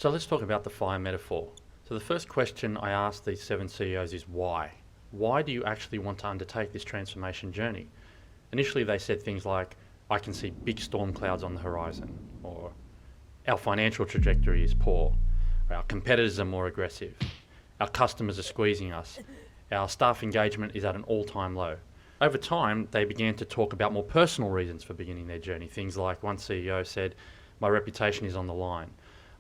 So let's talk about the fire metaphor. So the first question I asked these 7 CEOs is why? Why do you actually want to undertake this transformation journey? Initially they said things like, I can see big storm clouds on the horizon, or our financial trajectory is poor, or our competitors are more aggressive, our customers are squeezing us, our staff engagement is at an all-time low. Over time, they began to talk about more personal reasons for beginning their journey. Things like one CEO said, my reputation is on the line.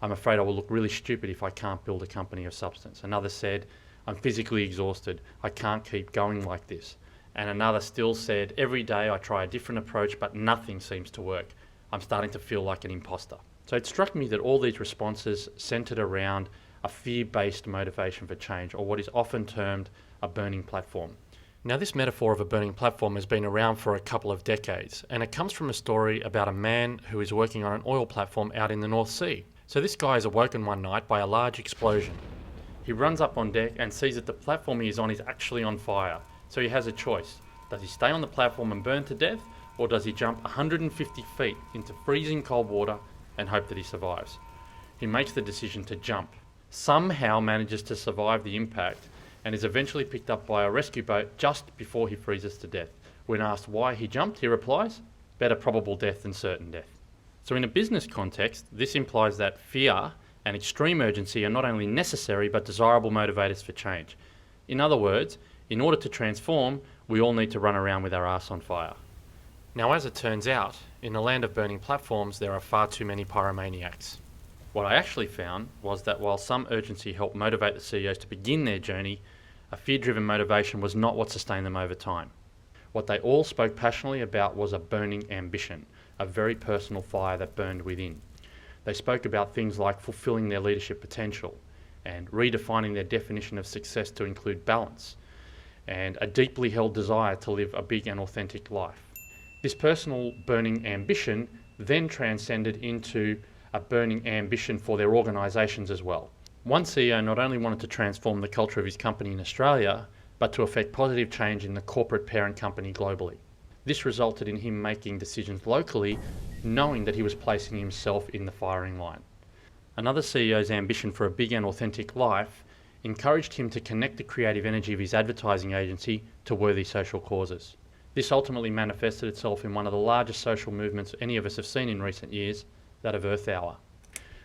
I'm afraid I will look really stupid if I can't build a company of substance. Another said, I'm physically exhausted. I can't keep going like this. And another still said, every day I try a different approach, but nothing seems to work. I'm starting to feel like an imposter. So it struck me that all these responses centered around a fear-based motivation for change, or what is often termed a burning platform. Now, this metaphor of a burning platform has been around for a couple of decades, and it comes from a story about a man who is working on an oil platform out in the North Sea. So this guy is awoken one night by a large explosion. He runs up on deck and sees that the platform he is on is actually on fire. So he has a choice. Does he stay on the platform and burn to death, or does he jump 150 feet into freezing cold water and hope that he survives? He makes the decision to jump, somehow manages to survive the impact, and is eventually picked up by a rescue boat just before he freezes to death. When asked why he jumped, he replies, better probable death than certain death. So in a business context, this implies that fear and extreme urgency are not only necessary but desirable motivators for change. In other words, in order to transform, we all need to run around with our arse on fire. Now, as it turns out, in the land of burning platforms, there are far too many pyromaniacs. What I actually found was that while some urgency helped motivate the CEOs to begin their journey, a fear-driven motivation was not what sustained them over time. What they all spoke passionately about was a burning ambition, a very personal fire that burned within. They spoke about things like fulfilling their leadership potential and redefining their definition of success to include balance, and a deeply held desire to live a big and authentic life. This personal burning ambition then transcended into a burning ambition for their organisations as well. One CEO not only wanted to transform the culture of his company in Australia, but to effect positive change in the corporate parent company globally. This resulted in him making decisions locally, knowing that he was placing himself in the firing line. Another CEO's ambition for a big and authentic life encouraged him to connect the creative energy of his advertising agency to worthy social causes. This ultimately manifested itself in one of the largest social movements any of us have seen in recent years, that of Earth Hour.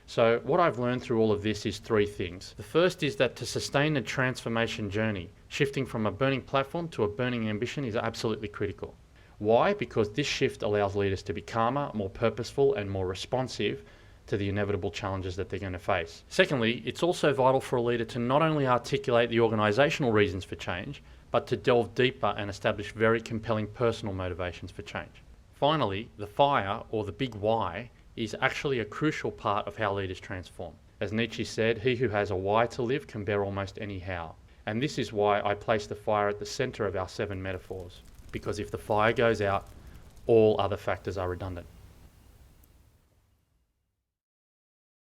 So what I've learned through all of this is 3 things. The first is that to sustain a transformation journey, shifting from a burning platform to a burning ambition is absolutely critical. Why? Because this shift allows leaders to be calmer, more purposeful, and more responsive to the inevitable challenges that they're going to face. Secondly, it's also vital for a leader to not only articulate the organisational reasons for change, but to delve deeper and establish very compelling personal motivations for change. Finally, the fire, or the big why, is actually a crucial part of how leaders transform. As Nietzsche said, he who has a why to live can bear almost any how. And this is why I place the fire at the centre of our 7 metaphors. Because if the fire goes out, all other factors are redundant.